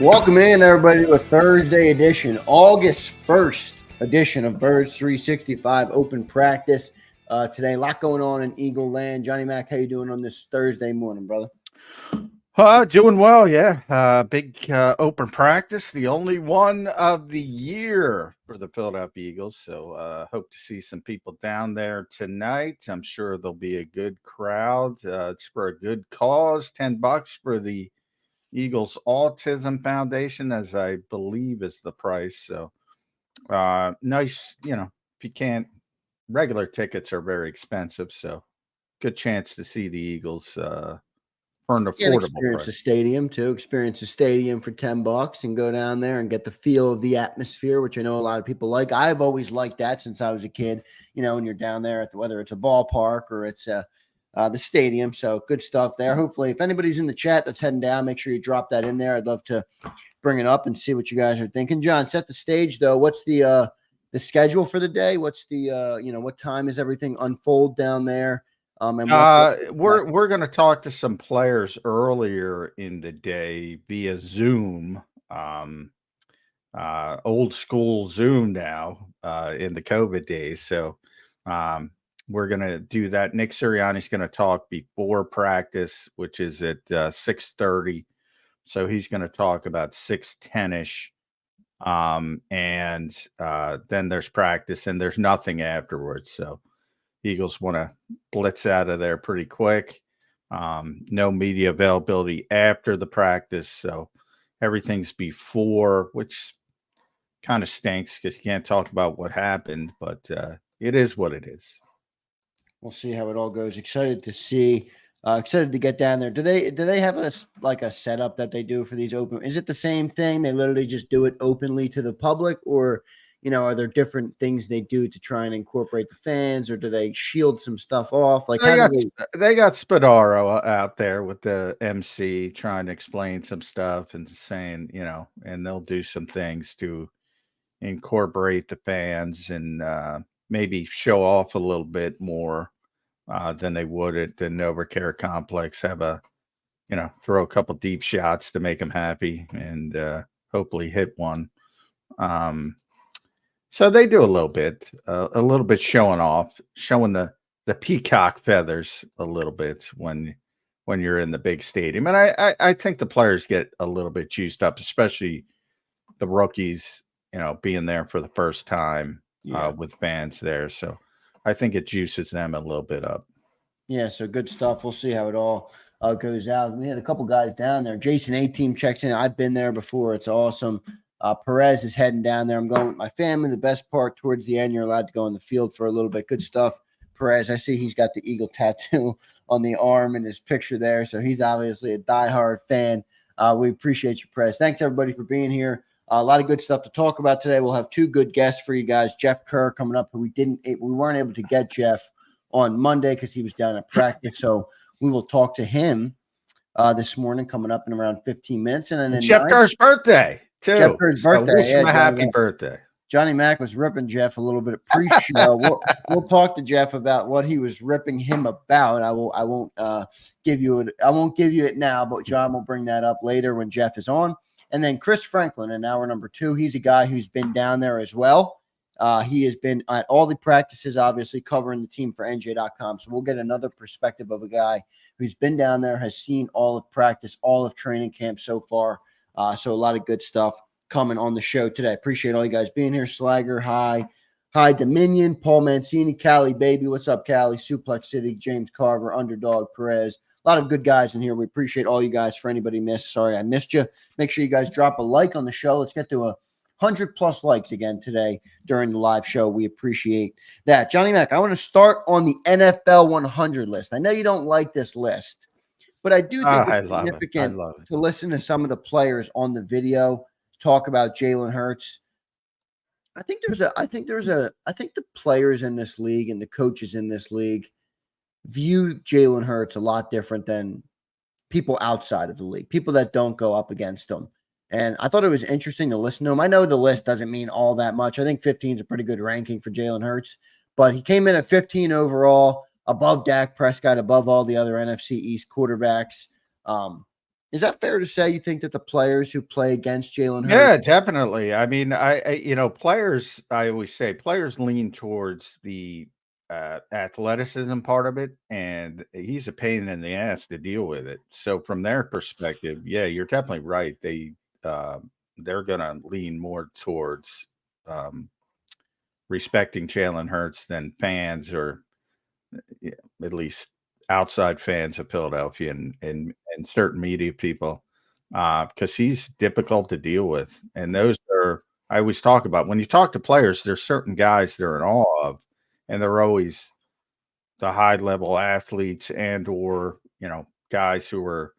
Welcome in, everybody, to a Thursday edition, August 1st edition of Birds 365 Open Practice. Today, a lot going on in Eagle Land. Johnny Mac, how you doing on this Thursday morning, brother? Doing well, yeah. Big open practice, the only one of the year for the Philadelphia Eagles. So hope to see some people down there tonight. I'm sure there'll be a good crowd. It's for a good cause. $10 for the Eagles Autism Foundation, as I believe is the price. So nice, if you can't, regular tickets are very expensive. So good chance to see the Eagles for an affordable experience price. The stadium too. Experience the stadium for $10 and go down there and get the feel of the atmosphere, which I know a lot of people like. I've always liked that since I was a kid. When you're down there at whether it's a ballpark or it's the stadium. So good stuff there. Hopefully, if anybody's in the chat that's heading down, make sure you drop that in there. I'd love to bring it up and see what you guys are thinking. John, set the stage though. What's the schedule for the day? What's the what time is everything unfold down there? We're going to talk to some players earlier in the day via Zoom, old school Zoom now in the COVID days. So we're going to do that. Nick Sirianni's going to talk before practice, which is at 6:30. So he's going to talk about 6:10-ish. And then there's practice and there's nothing afterwards. So Eagles want to blitz out of there pretty quick. No media availability after the practice. So everything's before, which kind of stinks because you can't talk about what happened, but it is what it is. We'll see how it all goes. Excited to see. Excited to get down there. Do they have a setup that they do for these open? Is it the same thing? They literally just do it openly to the public, or are there different things they do to try and incorporate the fans, or do they shield some stuff off? Like they got Spadaro out there with the MC trying to explain some stuff and saying, and they'll do some things to incorporate the fans and maybe show off a little bit more than they would at the NovaCare complex. Have throw a couple deep shots to make them happy and hopefully hit one. So they do a little bit showing off, showing the peacock feathers a little bit when you're in the big stadium. And I think the players get a little bit juiced up, especially the rookies, being there for the first time with fans there. So I think it juices them a little bit up. Yeah, so good stuff. We'll see how it all goes out. We had a couple guys down there. Jason A-Team checks in. I've been there before. It's awesome. Perez is heading down there. I'm going with my family. The best part towards the end, you're allowed to go in the field for a little bit. Good stuff. Perez, I see he's got the Eagle tattoo on the arm in his picture there. So he's obviously a diehard fan. We appreciate you, Perez. Thanks, everybody, for being here. A lot of good stuff to talk about today. We'll have two good guests for you guys. Jeff Kerr coming up. We weren't able to get Jeff on Monday because he was down at practice. So we will talk to him this morning, coming up in around 15 minutes. And then Jeff Kerr's birthday, too. Jeff Kerr's birthday. Wish him a happy birthday. Johnny Mac was ripping Jeff a little bit of pre-show. We'll talk to Jeff about what he was ripping him about. I won't give you it now, but John will bring that up later when Jeff is on. And then Chris Franklin in hour number 2. He's a guy who's been down there as well. He has been at all the practices, obviously covering the team for NJ.com. So we'll get another perspective of a guy who's been down there, has seen all of practice, all of training camp so far. So a lot of good stuff coming on the show today. Appreciate all you guys being here. Slagger, hi, Dominion, Paul Mancini, Callie Baby. What's up, Callie? Suplex City, James Carver, Underdog, Perez. A lot of good guys in here. We appreciate all you guys. For anybody missed, sorry I missed you. Make sure you guys drop a like on the show. Let's get to 100+ likes again today during the live show. We appreciate that. Johnny Mac, I want to start on the NFL 100 list. I know you don't like this list, but I do think it's significant to listen to some of the players on the video talk about Jalen Hurts. I think the players in this league and the coaches in this league view Jalen Hurts a lot different than people outside of the league, people that don't go up against him. And I thought it was interesting to listen to him. I know the list doesn't mean all that much. I think 15 is a pretty good ranking for Jalen Hurts, but he came in at 15 overall, above Dak Prescott, above all the other NFC East quarterbacks. Is that fair to say? You think that the players who play against Jalen Hurts? Yeah, definitely. I mean, players, I always say players lean towards the athleticism part of it, and he's a pain in the ass to deal with it. So from their perspective, yeah, you're definitely right. They're gonna lean more towards um, respecting Jalen Hurts than fans, or yeah, at least outside fans of Philadelphia and certain media people, because he's difficult to deal with. And those are, I always talk about, when you talk to players, there's certain guys they're in awe of, and they're always the high level athletes and or guys who are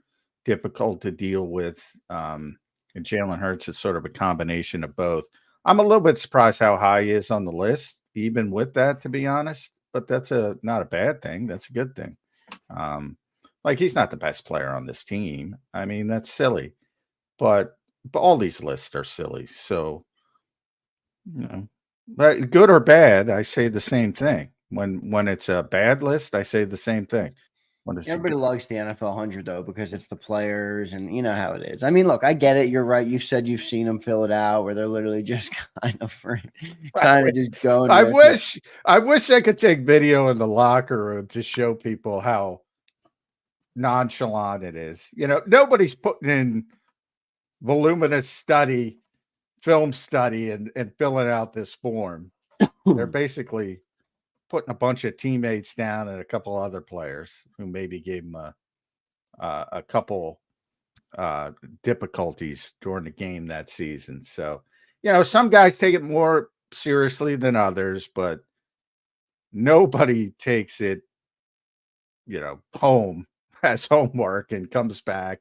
difficult to deal with. And Jalen Hurts is sort of a combination of both. I'm a little bit surprised how high he is on the list, even with that, to be honest. But that's not a bad thing. That's a good thing. Um, like he's not the best player on this team. I mean, that's silly. But all these lists are silly. So, but good or bad, I say the same thing. When it's a bad list, I say the same thing. When it's a Everybody good, loves the NFL 100 though because it's the players, and you know how it is. I mean, look, I get it. You're right. You said you've seen them fill it out where they're literally just I kind of wish, just going I with it. wish I wish I could take video in the locker room to show people how nonchalant it is. Nobody's putting in voluminous film study and filling out this form. They're basically putting a bunch of teammates down and a couple other players who maybe gave them a couple difficulties during the game that season. So, some guys take it more seriously than others, but nobody takes it, home as homework and comes back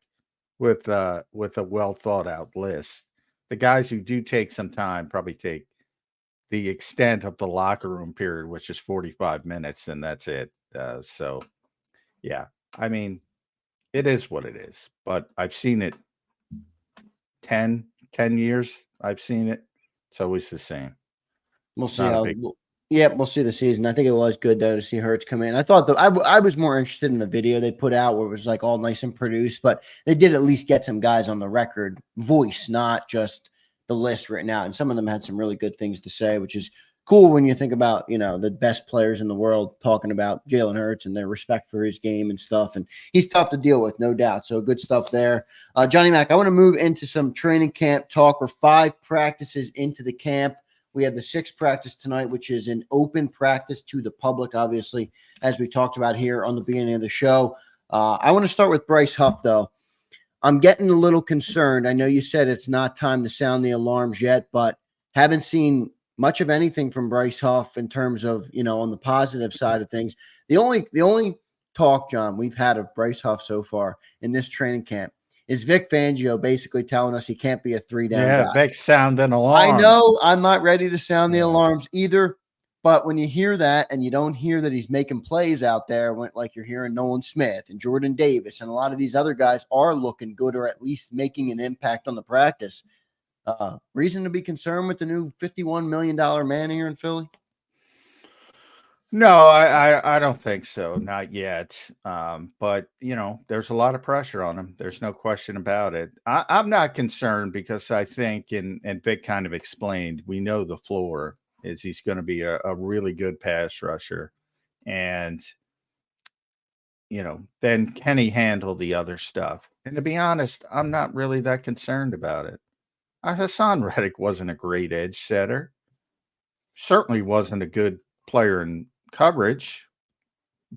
with a well thought out list. The guys who do take some time probably take the extent of the locker room period, which is 45 minutes, and that's it. So, yeah, I mean, it is what it is, but I've seen it 10 years. I've seen it. It's always the same. We'll It's see not a how. big. Yeah, we'll see the season. I think it was good though to see Hurts come in. I thought that I was more interested in the video they put out where it was like all nice and produced, but they did at least get some guys on the record voice, not just the list written out. And some of them had some really good things to say, which is cool when you think about the best players in the world talking about Jalen Hurts and their respect for his game and stuff. And he's tough to deal with, no doubt. So good stuff there. Johnny Mac, I want to move into some training camp talk. We're 5 practices into the camp. We have the 6th practice tonight, which is an open practice to the public, obviously, as we talked about here on the beginning of the show. I want to start with Bryce Huff, though. I'm getting a little concerned. I know you said it's not time to sound the alarms yet, but haven't seen much of anything from Bryce Huff in terms of, on the positive side of things. The only talk, John, we've had of Bryce Huff so far in this training camp is Vic Fangio basically telling us he can't be a 3-down Yeah, guy. big sound and I alarm. know I'm not ready to sound the Yeah. alarms either, but when you hear that and you don't hear that he's making plays out there, like you're hearing Nolan Smith and Jordan Davis and a lot of these other guys are looking good or at least making an impact on the practice. Reason to be concerned with the new $51 million man here in Philly? No, I don't think so. Not yet. But there's a lot of pressure on him. There's no question about it. I'm not concerned because I think, and Vic kind of explained, we know the floor is he's going to be a really good pass rusher. And, then can he handle the other stuff? And to be honest, I'm not really that concerned about it. Hassan Reddick wasn't a great edge setter. Certainly wasn't a good player in coverage.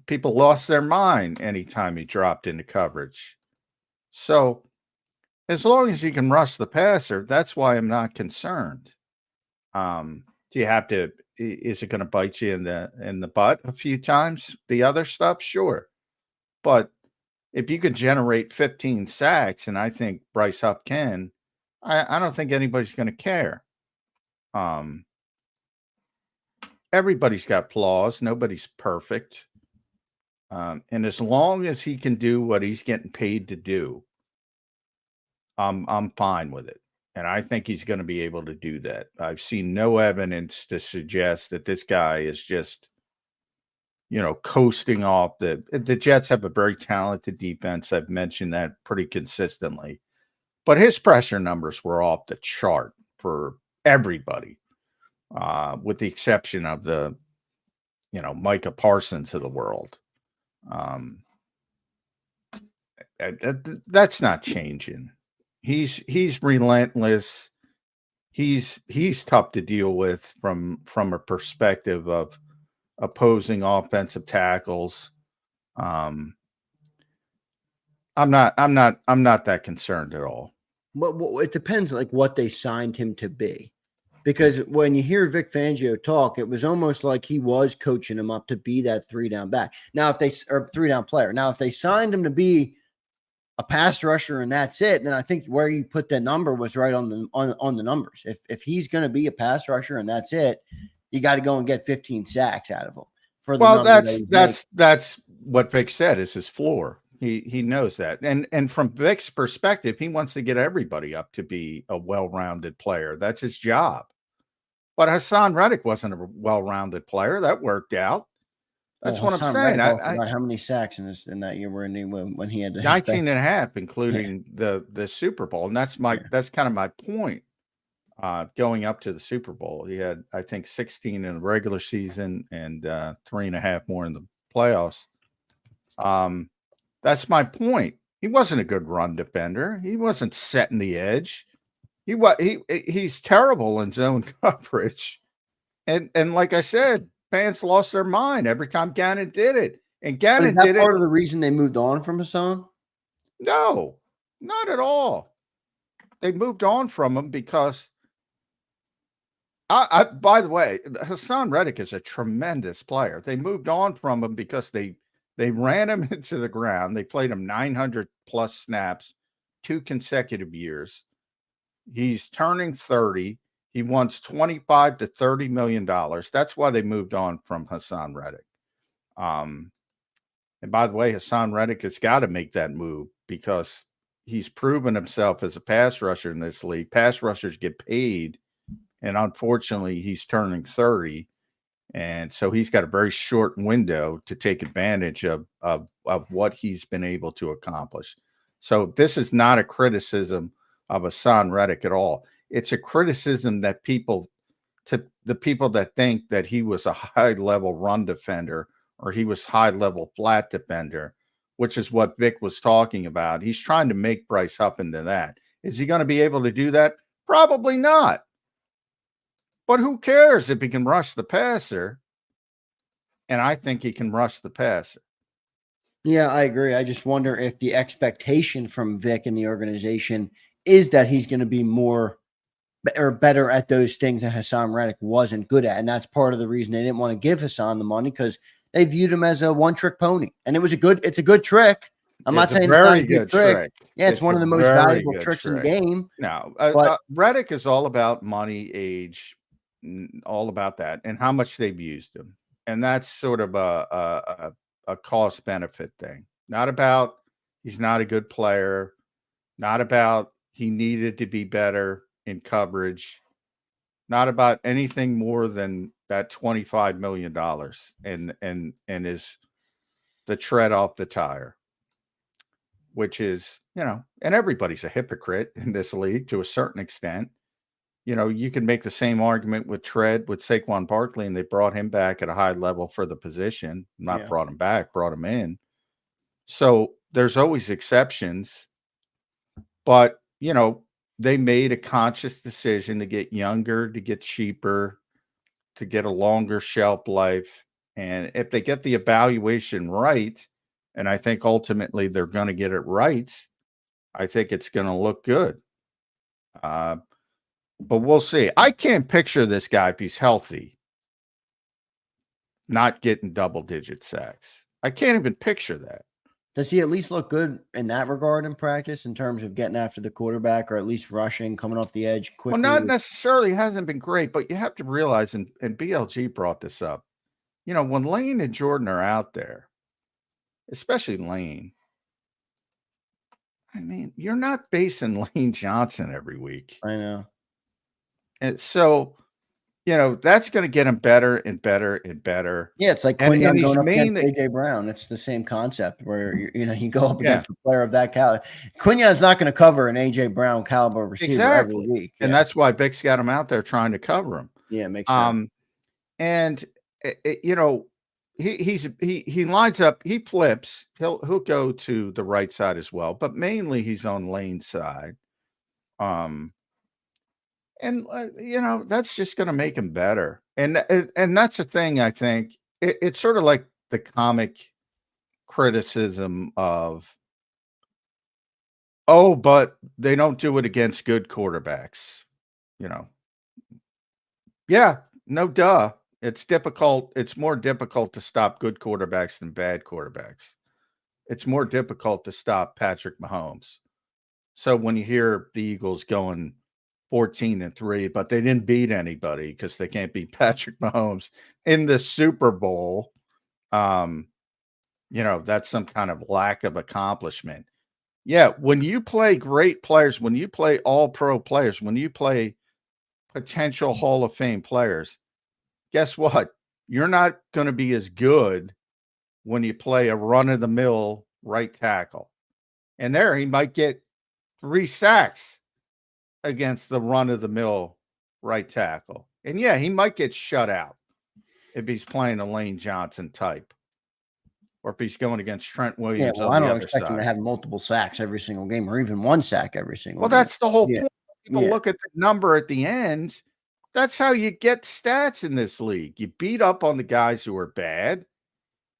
People lost their mind anytime he dropped into coverage. So as long as he can rush the passer, that's why I'm not concerned. Do you have to? Is it going to bite you in the butt a few times? The other stuff, sure, but if you can generate 15 sacks, and I think Bryce Huff can, I don't think anybody's going to care. Everybody's got flaws. Nobody's perfect. And as long as he can do what he's getting paid to do, I'm fine with it. And I think he's going to be able to do that. I've seen no evidence to suggest that this guy is just, coasting off. The Jets have a very talented defense. I've mentioned that pretty consistently. But his pressure numbers were off the chart for everybody, with the exception of the, Micah Parsons of the world. That's not changing. He's relentless. He's tough to deal with from a perspective of opposing offensive tackles. I'm not that concerned at all. But it depends, like what they signed him to be, because when you hear Vic Fangio talk, it was almost like he was coaching him up to be that 3-down back. Now, if they or 3-down player. Now, if they signed him to be a pass rusher and that's it, then I think where you put that number was right on the numbers. If he's going to be a pass rusher and that's it, you got to go and get 15 sacks out of him. For the that's what Vic said is his floor. He knows that, and from Vic's perspective, he wants to get everybody up to be a well-rounded player. That's his job. But Hassan Reddick wasn't a well-rounded player. That worked out. That's what I'm saying. About how many sacks in that year were when he had 19 and a half, including the Super Bowl, and that's kind of my point. Going up to the Super Bowl, he had, I think, 16 in the regular season and 3.5 more in the playoffs. That's my point. He wasn't a good run defender. He wasn't setting the edge. He's terrible in zone coverage. And like I said, fans lost their mind every time Gannon did it. And Gannon did it. Part of the reason they moved on from Hassan? No, not at all. They moved on from him because by the way, Hassan Reddick is a tremendous player. They moved on from him because they ran him into the ground. They played him 900 plus snaps, 2 consecutive years. He's turning 30. He wants $25 to $30 million. That's why they moved on from Hassan Reddick. And by the way, Hassan Reddick has got to make that move because he's proven himself as a pass rusher in this league. Pass rushers get paid, and unfortunately, he's turning 30. And so he's got a very short window to take advantage of what he's been able to accomplish. So this is not a criticism of Hassan Reddick at all. It's a criticism that the people that think that he was a high-level run defender or he was high-level flat defender, which is what Vic was talking about. He's trying to make Bryce Huff into that. Is he going to be able to do that? Probably not. But who cares if he can rush the passer? And I think he can rush the passer. Yeah, I agree. I just wonder if the expectation from Vic and the organization is that he's going to be more or better at those things that Hassan Reddick wasn't good at. And that's part of the reason they didn't want to give Hassan the money, because they viewed him as a one-trick pony. And it's a good trick. I'm not saying it's not a good trick. Yeah, it's one of the most valuable tricks in the game. No, Reddick is all about money, age, all about that, and how much they've used him. And that's sort of a cost benefit thing. Not about he's not a good player, not about he needed to be better in coverage, not about anything more than that $25 million and is the tread off the tire, which is, and everybody's a hypocrite in this league to a certain extent. You can make the same argument with Saquon Barkley, and they brought him back at a high level for the position. Not brought him back, brought him in. So there's always exceptions, but, they made a conscious decision to get younger, to get cheaper, to get a longer shelf life. And if they get the evaluation right, and I think ultimately they're going to get it right, I think it's going to look good. But we'll see. I can't picture this guy, if he's healthy, not getting double-digit sacks. I can't even picture that. Does he at least look good in that regard in practice in terms of getting after the quarterback or at least rushing, coming off the edge quickly? Well, not necessarily. Hasn't been great, but you have to realize, and BLG brought this up, when Lane and Jordan are out there, especially Lane, I mean, you're not basing Lane Johnson every week. I know. And so you know, that's going to get him better and better and better. Yeah, it's like And Quinyon he's going up against mainly, AJ Brown. It's the same concept where you go up yeah, against a player of that caliber. Quinyon's not going to cover an AJ Brown caliber receiver every exactly. week. And Yeah, that's why Bick's got him out there trying to cover him. yeah, it makes sense. And you know, he lines up, he flips, he'll go to the right side as well, but mainly he's on lane side. And you know, that's just going to make him better. And that's the thing. I think it's sort of like the comic criticism of, oh, but they don't do it against good quarterbacks. You know, yeah, no, duh. It's difficult. It's more difficult to stop good quarterbacks than bad quarterbacks. It's more difficult to stop Patrick Mahomes. So when you hear the Eagles going 14-3, but they didn't beat anybody because they can't beat Patrick Mahomes in the Super Bowl, you know, that's some kind of lack of accomplishment. Yeah, when you play great players, when you play all-pro players, when you play potential Hall of Fame players, guess what? You're not going to be as good when you play a run-of-the-mill right tackle. And there he might get 3 sacks against the run-of-the-mill right tackle. And, yeah, he might get shut out if he's playing a Lane Johnson type or if he's going against Trent Yeah, Williams well, on I the don't other expect him to side. have multiple sacks every single game or even 1 sack every single Well, game. that's the whole Yeah, point. People yeah. look at the number at the end. That's how you get stats in this league. You beat up on the guys who are bad,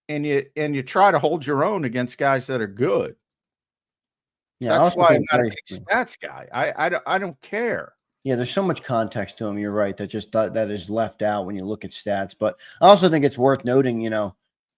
and you try to hold your own against guys that are good. Yeah, I That's also why I'm think not a Bryce. big stats guy. I don't care. Yeah, there's so much context to him. You're right. That is left out when you look at stats. But I also think it's worth noting,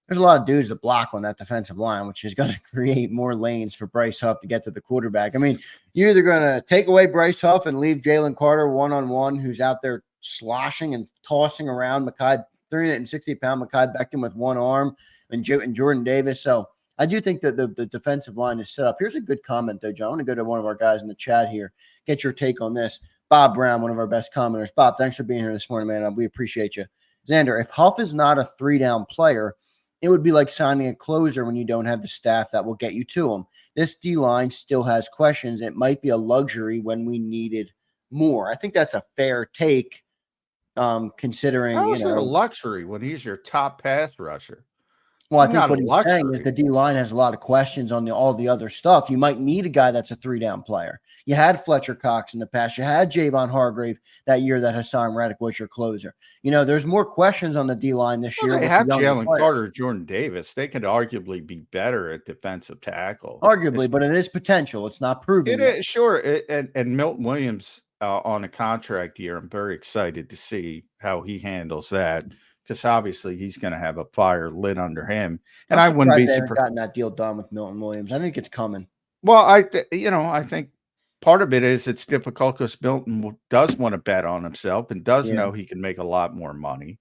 there's a lot of dudes that block on that defensive line, which is going to create more lanes for Bryce Huff to get to the quarterback. I mean, you're either going to take away Bryce Huff and leave Jalen Carter one-on-one, who's out there sloshing and tossing around 360-pound Mekhi Becton with one arm, and Jordan Davis. So I do think that the defensive line is set up. Here's a good comment, though, John. I want to go to one of our guys in the chat here, get your take on this. Bob Brown, one of our best commenters. Bob, thanks for being here this morning, man. We appreciate you. Xander, if Huff is not a 3-down player, it would be like signing a closer when you don't have the staff that will get you to him. This D-line still has questions. It might be a luxury when we needed more. I think that's a fair take, considering, How is it a luxury when he's your top pass rusher? Well, I It's think not a what he's saying is luxury. the D-line has a lot of questions on all the other stuff. You might need a guy that's a 3-down player. You had Fletcher Cox in the past. You had Javon Hargrave that year that Hassan Reddick was your closer. There's more questions on the D-line this year. They With have the younger Jalen players. Carter, Jordan Davis. They could arguably be better at defensive tackle. Arguably, but it is potential. It's not proven It yet. is, sure. And Milton Williams on a contract year, I'm very excited to see how he handles that, because obviously he's going to have a fire lit under him. And I wouldn't be they haven't surprised. gotten that deal done with Milton Williams. I think it's coming. Well, I think part of it is it's difficult because Milton does want to bet on himself and does know he can make a lot more money.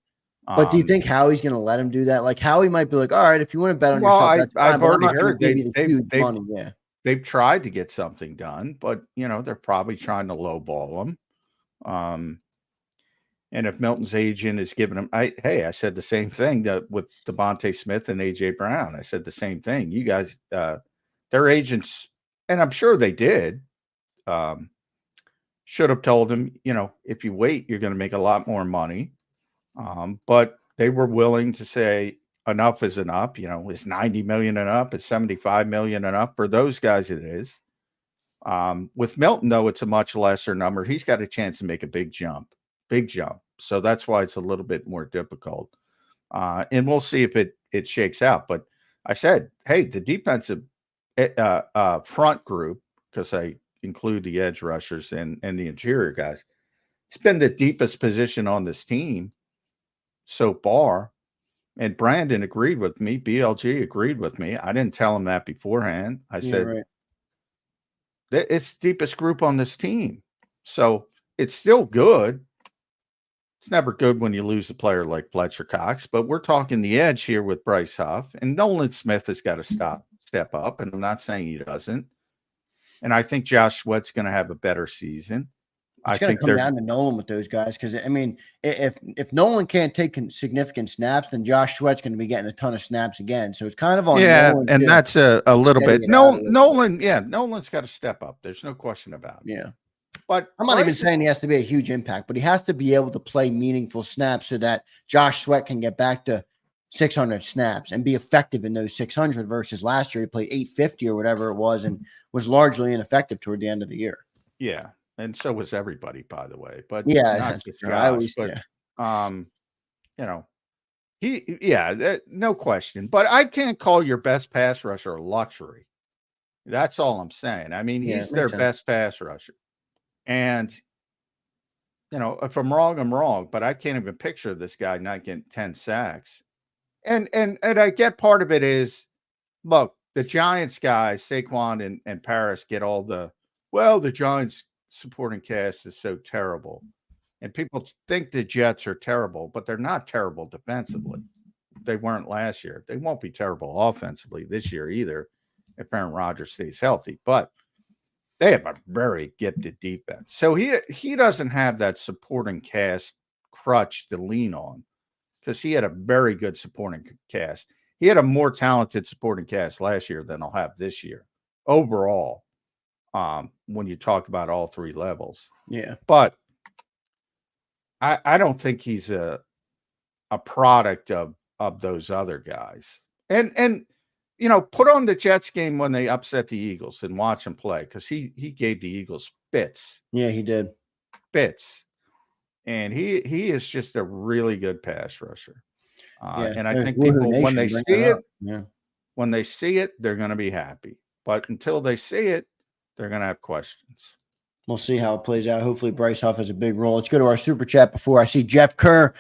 But do you think Howie's going to let him do that? Like Howie might be like, all right, if you want to bet on yourself, that's fine. I've But I'm already not going heard to give you the huge money. Yeah. They've tried to get something done, but they're probably trying to lowball him. And if Milton's agent is giving him, I said the same thing with Devontae Smith and AJ Brown. I said the same thing. You guys, their agents, and I'm sure they did, should have told him, if you wait, you're going to make a lot more money. But they were willing to say enough is enough. Is 90 million enough? Is 75 million enough? For those guys, it is. With Milton, though, it's a much lesser number. He's got a chance to make a big jump. So that's why it's a little bit more difficult. And we'll see if it shakes out. But I said, hey, the defensive front group, because I include the edge rushers and the interior guys, it's been the deepest position on this team so far. And Brandon agreed with me. BLG agreed with me. I didn't tell him that beforehand. I said, right. It's the deepest group on this team. So it's still good. It's never good when you lose a player like Fletcher Cox, but we're talking the edge here with Bryce Huff, and Nolan Smith has got to step up. And I'm not saying he doesn't. And I think Josh Sweat's going to have a better season. It's going to come down to Nolan with those guys because, I mean, if Nolan can't take significant snaps, then Josh Sweat's going to be getting a ton of snaps again. So it's kind of on Nolan. And that's a little bit. Nolan, Nolan's got to step up. There's no question about it. Yeah. But I'm not even saying he has to be a huge impact, but he has to be able to play meaningful snaps so that Josh Sweat can get back to 600 snaps and be effective in those 600 versus last year he played 850 or whatever it was and was largely ineffective toward the end of the year. Yeah. And so was everybody, by the way. But yeah, not just Josh, no question. But I can't call your best pass rusher a luxury. That's all I'm saying. I mean, he's their best pass rusher. And, if I'm wrong, I'm wrong. But I can't even picture this guy not getting 10 sacks. And I get part of it is, look, the Giants guys, Saquon and Paris get all the Giants supporting cast is so terrible. And people think the Jets are terrible, but they're not terrible defensively. They weren't last year. They won't be terrible offensively this year either if Aaron Rodgers stays healthy. But they have a very gifted defense. So he doesn't have that supporting cast crutch to lean on because he had a very good supporting cast. He had a more talented supporting cast last year than I'll have this year overall. When you talk about all three levels. Yeah. But I don't think he's a product of those other guys. And put on the Jets game when they upset the Eagles and watch him play because he gave the Eagles fits. Yeah, he did. Fits. And he is just a really good pass rusher. And I think people when they see it, they're going to be happy. But until they see it, they're going to have questions. We'll see how it plays out. Hopefully, Bryce Huff has a big role. Let's go to our super chat before I see Jeff Kerr.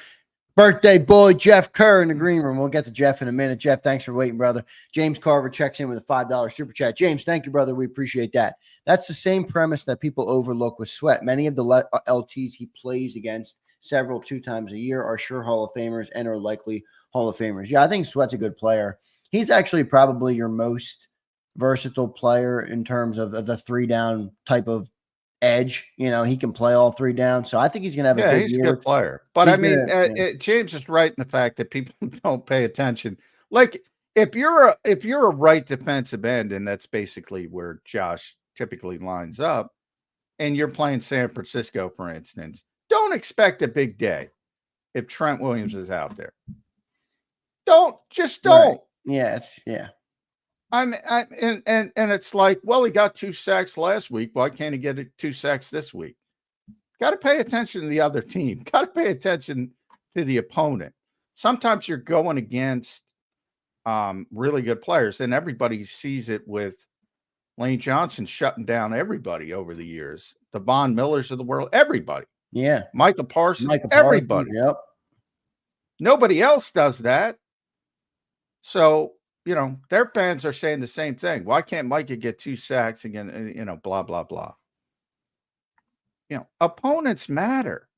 Birthday boy, Jeff Kerr in the green room. We'll get to Jeff in a minute. Jeff, thanks for waiting, brother. James Carver checks in with a $5 super chat. James, thank you, brother. We appreciate that. That's the same premise that people overlook with Sweat. Many of the LTs he plays against several 2 times a year are sure Hall of Famers and are likely Hall of Famers. Yeah, I think Sweat's a good player. He's actually probably your most versatile player in terms of the 3-down type of edge. He can play all 3 down. So I think he's going to have a good year. He's a good player. But James is right in the fact that people don't pay attention. Like if you're a right defensive end, and that's basically where Josh typically lines up, and you're playing San Francisco, for instance, don't expect a big day if Trent Williams is out there. Don't. Right. Yeah, and it's like, well, he got 2 sacks last week. Why can't he get 2 sacks this week? Got to pay attention to the other team. Got to pay attention to the opponent. Sometimes you're going against really good players, and everybody sees it with Lane Johnson shutting down everybody over the years. The Von Millers of the world, everybody. Yeah. Micah Parsons, everybody. Yep. Nobody else does that. So, their fans are saying the same thing. Why can't Micah get 2 sacks again? Blah, blah, blah. Opponents matter.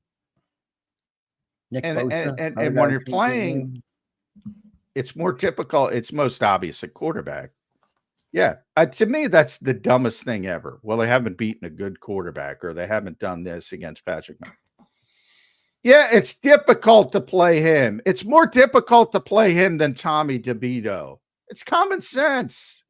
And when you're playing, it's more typical. It's most obvious at quarterback. Yeah. To me, that's the dumbest thing ever. Well, they haven't beaten a good quarterback or they haven't done this against Patrick Mahomes. Yeah, it's difficult to play him. It's more difficult to play him than Tommy DeVito. It's common sense.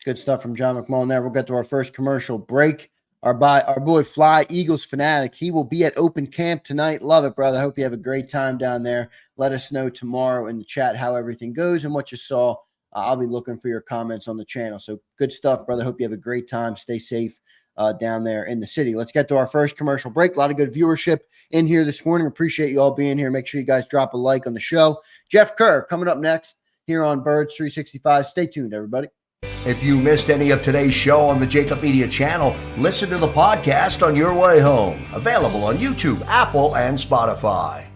Good stuff from John McMullen there. We'll get to our first commercial break. Our boy Fly Eagles Fanatic. He will be at open camp tonight. Love it, brother. I hope you have a great time down there. Let us know tomorrow in the chat how everything goes and what you saw. I'll be looking for your comments on the channel. So good stuff, brother. Hope you have a great time. Stay safe down there in the city. Let's get to our first commercial break. A lot of good viewership in here this morning. Appreciate you all being here. Make sure you guys drop a like on the show. Jeff Kerr coming up next here on Birds 365. Stay tuned, everybody. If you missed any of today's show on the JAKIB Media channel, listen to the podcast on your way home. Available on YouTube, Apple, and Spotify.